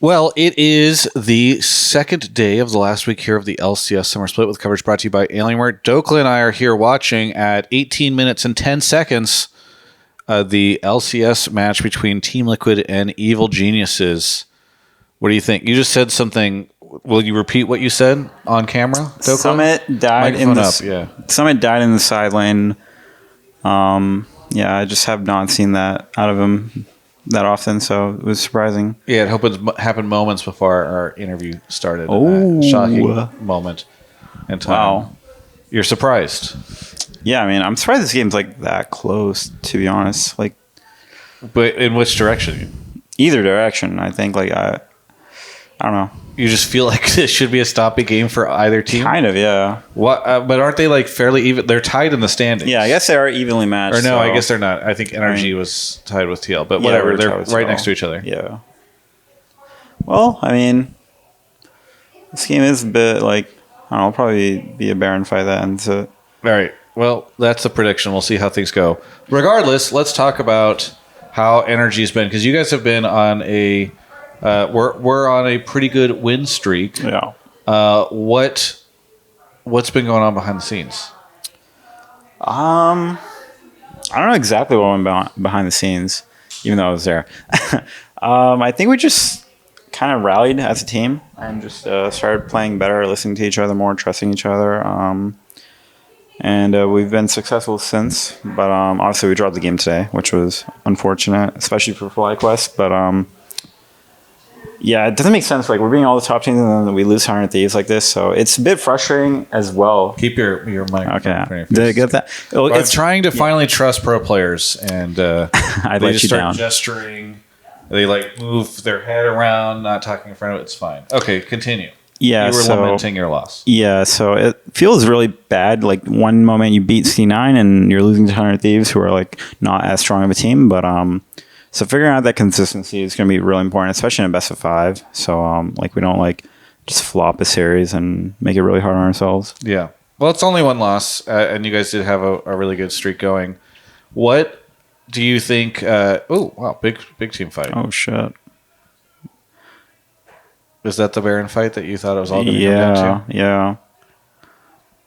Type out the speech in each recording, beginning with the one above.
Well, it is the second day of the last week here of the LCS Summer Split with coverage brought to you by Alienware. Dhokla and I are here watching at 18 minutes and 10 seconds the LCS match between Team Liquid and Evil Geniuses. What do you think? You just said something. Will you repeat what you said on camera, Dhokla? Summit died Summit died in the side lane. I just have not seen that out of him that often, so it was surprising. Yeah, it happened moments before our interview started. Oh, shocking moment in time. Wow, you're surprised? Yeah, I mean, I'm surprised this game's like that close. To be honest, like, but in which direction? Either direction, I think. Like, I don't know. You just feel like this should be a stoppy game for either team? Kind of, yeah. What? But aren't they like fairly even? They're tied in the standings. Yeah, I guess they are evenly matched. Or no, I guess they're not. I think Energy was tied with TL, but whatever. Yeah, they're right next to each other. Yeah. Well, I mean, this game is a bit like, I don't know, it'll probably be a barren fight that ends it. All right. Well, that's the prediction. We'll see how things go. Regardless, let's talk about how Energy's been, because you guys have been on a we're on a pretty good win streak. Yeah. What's been going on behind the scenes? I don't know exactly what went behind the scenes, even though I was there. I think we just kind of rallied as a team and just started playing better, listening to each other more, trusting each other. And we've been successful since. But obviously we dropped the game today, which was unfortunate, especially for FlyQuest. But yeah, it doesn't make sense. Like, we're beating all the top teams and then we lose 100 Thieves like this. So it's a bit frustrating as well. Keep your mic. Okay. Did I get that? It's trying to finally trust pro players, and I they let just you start down. Gesturing. They like move their head around, not talking in front of it. It's fine. Okay, continue. Yeah, you were lamenting your loss. Yeah, so it feels really bad. Like, one moment you beat C9 and you're losing to 100 Thieves, who are like not as strong of a team, but so figuring out that consistency is going to be really important, especially in a best of 5. So like, we don't like just flop a series and make it really hard on ourselves. Yeah. Well, it's only one loss, and you guys did have a really good streak going. What do you think? Oh, wow, big team fight. Oh shit. Is that the Baron fight that you thought it was all going to come down to? Yeah.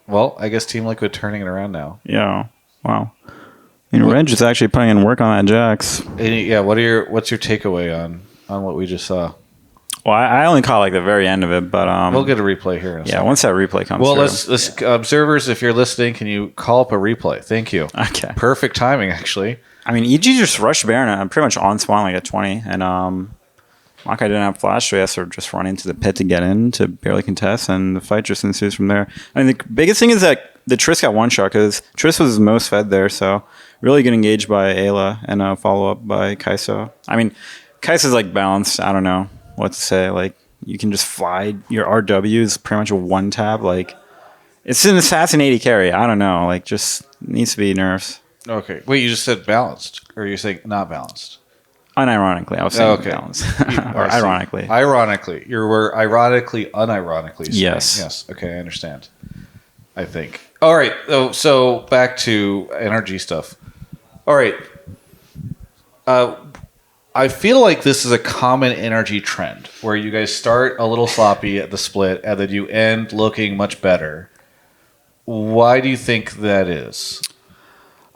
Well, I guess Team Liquid turning it around now. Yeah. Wow. Reg is actually putting in work on that Jax. Yeah. What's your takeaway on what we just saw? Well, I only caught like the very end of it, but we'll get a replay here. Yeah, once that replay comes. Well, let's observers, if you're listening, can you call up a replay? Thank you. Okay. Perfect timing, actually. I mean, EG just rushed Baron. I'm pretty much on spawn like at 20, and Makai didn't have flash, so he has to just run into the pit to get in to barely contest, and the fight just ensues from there. I mean, the biggest thing is that the Triss got one shot, because Triss was most fed there, so really good engage by Ayla and a follow-up by Kai'Sa. I mean, Kai'Sa's like balanced. I don't know what to say. Like, you can just fly. Your RW is pretty much a one-tap. Like, it's an assassin 80 carry. I don't know. Like, just needs to be nerfs. Okay. Wait, you just said balanced, or you're saying not balanced? Unironically, I was saying balanced. Or ironically. Ironically. You were ironically, unironically saying. Yes. Okay, I understand. I think. All right. So back to NRG stuff. All right. I feel like this is a common NRG trend where you guys start a little sloppy at the split and then you end looking much better. Why do you think that is?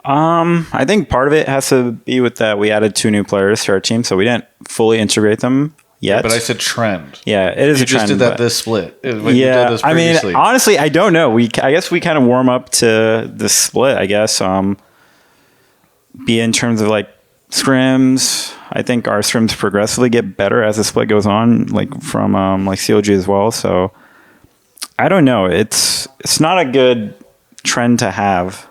I think part of it has to be with that we added 2 new players to our team, so we didn't fully integrate them yet. Yeah, but I said trend. Yeah, it is a trend. You just did that this split. Yeah, I mean, honestly, I don't know. I guess we kind of warm up to the split, I guess. Be in terms of like scrims. I think our scrims progressively get better as the split goes on, like from like COG as well. So I don't know. It's not a good trend to have.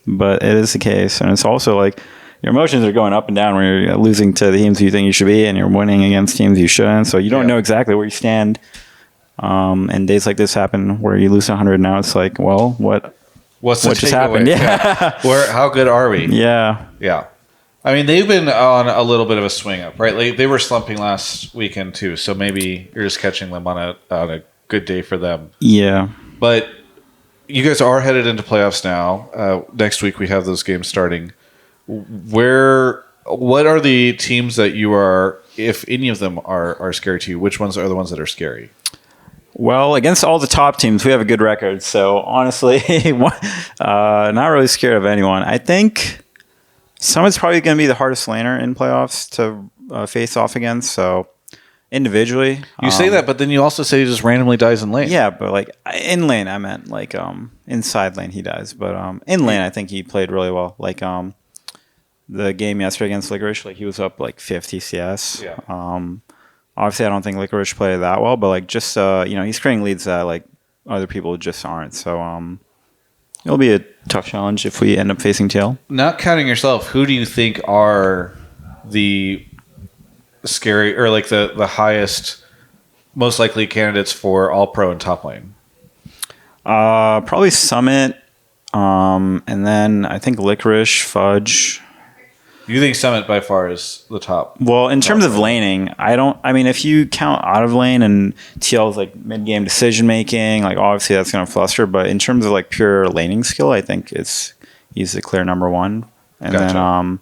But it is the case, and it's also like your emotions are going up and down when you're losing to the teams you think you should be, and you're winning against teams you shouldn't. So you don't know exactly where you stand. And days like this happen where you lose 100. Now it's like, well, what just happened? Yeah. How good are we? Yeah. I mean, they've been on a little bit of a swing up, right? Like, they were slumping last weekend too, so maybe you're just catching them on a good day for them. Yeah. But you guys are headed into playoffs now. Next week we have those games starting. Where What are the teams that you are, if any of them are scary to you, which ones are the ones that are scary? Well, against all the top teams, we have a good record. So honestly, not really scared of anyone. I think Summit's probably going to be the hardest laner in playoffs to face off against. So individually, You say that, but then you also say he just randomly dies in lane. yeah, but like in lane, I meant like inside lane he dies, but in lane I think he played really well. Like the game yesterday against Licorice, like he was up like 50 CS. Yeah. Obviously, I don't think Licorice played that well, but like just he's creating leads that like other people just aren't. So it'll be a tough challenge if we end up facing TL. Not counting yourself, who do you think are the scary or like the highest, most likely candidates for all pro and top lane? Probably Summit, and then I think Licorice, Fudge. You think Summit by far is the top? Well, in terms of laning, I mean, if you count out of lane and TL's like mid game decision making, like obviously that's going to fluster. But in terms of like pure laning skill, I think he's the clear number one. And Gotcha. then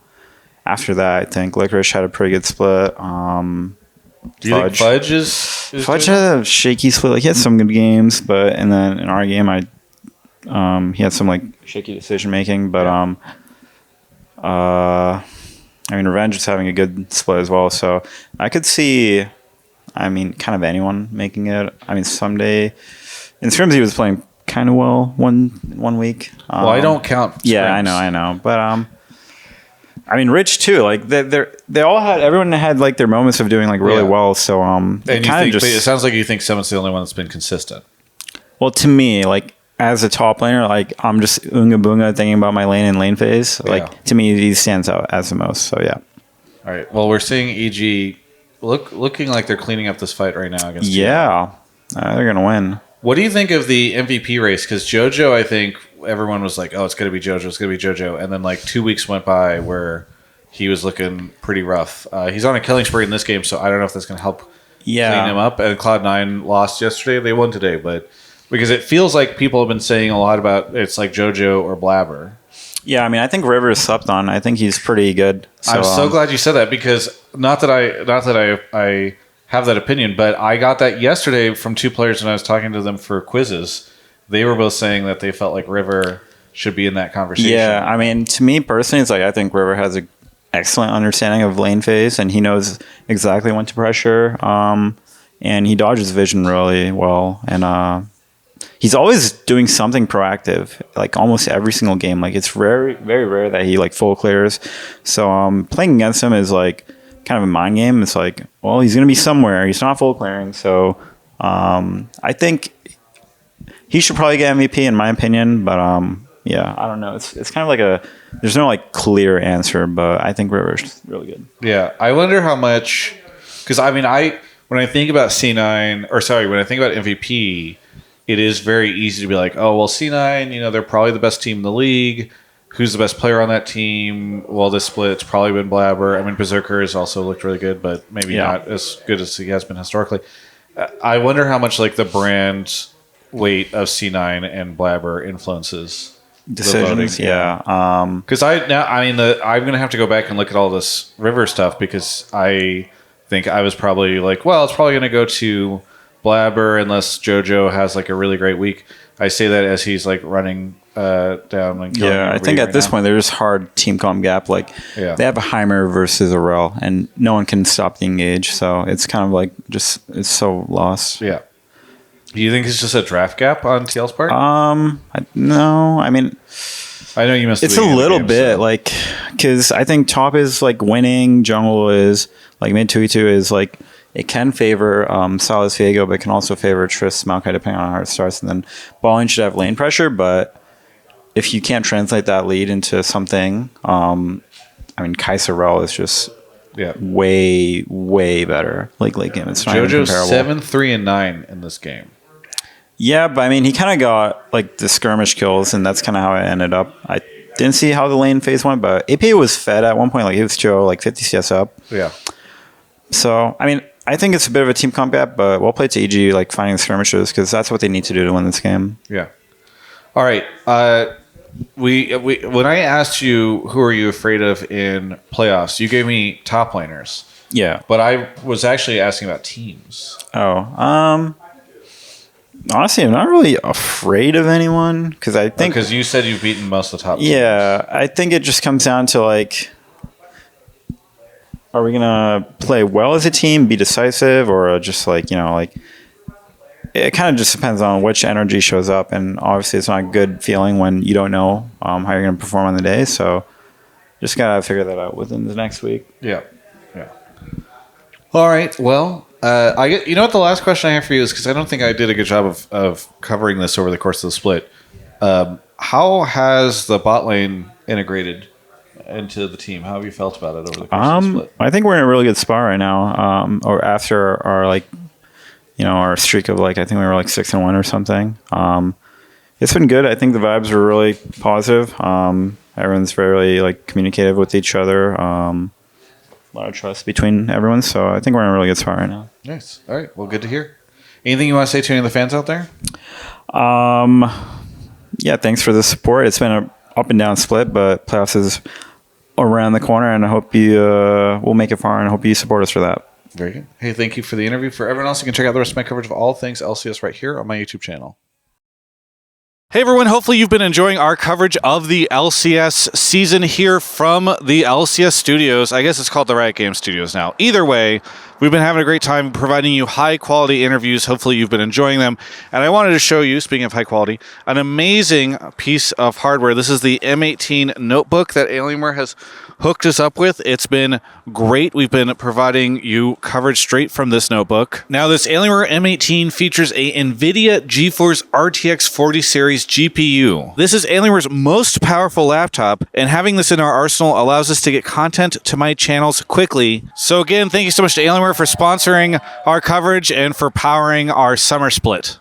after that, I think Licorice had a pretty good split. Do you think Fudge is Fudge doing had a shaky split. Like he had some good games, but and then in our game, he had some like shaky decision making. But I mean, Revenge is having a good split as well. So I could see, I mean, kind of anyone making it. I mean, someday, in terms he was playing kind of well one week. Well, I don't count. Yeah, scrims. I know. But I mean, Rich too. Like everyone had like their moments of doing like really Yeah. well. So And you kind think, of but it just sounds like you think Summit's the only one that's been consistent. well to me like. As a top laner, like I'm just unga boonga thinking about my lane and lane phase. Like Yeah. to me, he stands out as the most. So yeah, All right. Well, we're seeing EG looking like they're cleaning up this fight right now against. yeah, they're gonna win. What do you think of the MVP race? Because JoJo, I think everyone was like, "Oh, it's gonna be JoJo. It's gonna be JoJo," and then like 2 weeks went by where he was looking pretty rough. He's on a killing spree in this game, so I don't know if that's gonna help clean him up. And Cloud9 lost yesterday. They won today, but. Because it feels like people have been saying a lot about it's like JoJo or Blabber. Yeah, I mean, I think River is slept on. I think he's pretty good. I'm so glad you said that because not that I have that opinion, but I got that yesterday from two players when I was talking to them for quizzes. They were both saying that they felt like River should be in that conversation. Yeah, I mean, to me personally, it's like I think River has an excellent understanding of lane phase, and he knows exactly when to pressure. And he dodges vision really well, and he's always doing something proactive, like almost every single game. Like it's very rare that he like full clears. So playing against him is like kind of a mind game. It's like, well, he's gonna be somewhere. He's not full clearing. So I think he should probably get MVP in my opinion. But yeah, I don't know. It's kind of like there's no like clear answer, but I think River's really good. Yeah, I wonder how much because I mean when I think about C9 or sorry when I think about MVP. It is very easy to be like, oh, well, C9, they're probably the best team in the league. Who's the best player on that team? Well, this split, it's probably been Blabber. I mean, Berserker has also looked really good, but maybe not as good as he has been historically. I wonder how much like the brand weight of C9 and Blabber influences decisions. Yeah, because I'm going to have to go back and look at all this River stuff because I think I was probably like, well, it's probably going to go to Blabber unless JoJo has like a really great week. I say that as he's like running down and killing. Yeah, I think at this point there's hard team comp gap. Like they have a Heimer versus a Rel, and no one can stop the engage. So it's kind of like it's so lost. Yeah. Do you think it's just a draft gap on TL's part? No. I mean, I know you missed. It's a little bit like because I think top is like winning, jungle is like mid 2v2 is like. It can favor Salas Viego, but it can also favor Triss Maokai depending on how it starts. And then balling should have lane pressure, but if you can't translate that lead into something, I mean, Kaiserel is just way better. Like late game, it's not even JoJo's comparable. 7-3-9 in this game. Yeah, but I mean, he kind of got like the skirmish kills, and that's kind of how it ended up. I didn't see how the lane phase went, but AP was fed at one point. Like he was chill, like 50 CS up. Yeah. So I mean. I think it's a bit of a team comp gap, but well played to EG, like finding the skirmishes, because that's what they need to do to win this game. Yeah. All right. we when I asked you who are you afraid of in playoffs, you gave me top laners. Yeah. But I was actually asking about teams. Oh, honestly, I'm not really afraid of anyone because I think because you said you've beaten most of the top teams. Yeah, I think it just comes down to like, are we gonna play well as a team, be decisive, or just like like it kind of just depends on which energy shows up, and obviously it's not a good feeling when you don't know how you're gonna perform on the day. So just gotta figure that out within the next week. Yeah. All right. Well, I get. You know what? The last question I have for you is because I don't think I did a good job of covering this over the course of the split. How has the bot lane integrated into the team? How have you felt about it over the course of the split? I think we're in a really good spot right now. Or after our our streak of I think we were 6-1 or something. It's been good. I think the vibes were really positive. Everyone's very communicative with each other. A lot of trust between everyone, so I think we're in a really good spot right now. Nice. All right. Well, good to hear. Anything you want to say to any of the fans out there? Yeah, thanks for the support. It's been a up and down split, but playoffs is around the corner, and I hope you will make it far, and I hope you support us for that. Very good. Hey, thank you for the interview. For everyone else, you can check out the rest of my coverage of all things LCS right here on my YouTube channel. Hey everyone, hopefully you've been enjoying our coverage of the LCS season here from the LCS studios. I guess it's called the Riot Games Studios now. Either way, we've been having a great time providing you high quality interviews. Hopefully you've been enjoying them. And I wanted to show you, speaking of high quality, an amazing piece of hardware. This is the M18 notebook that Alienware has hooked us up with. It's been great. We've been providing you coverage straight from this notebook. Now, this Alienware M18 features a NVIDIA GeForce RTX 40 series GPU. This is Alienware's most powerful laptop, and having this in our arsenal allows us to get content to my channels quickly. So again, thank you so much to Alienware for sponsoring our coverage and for powering our summer split.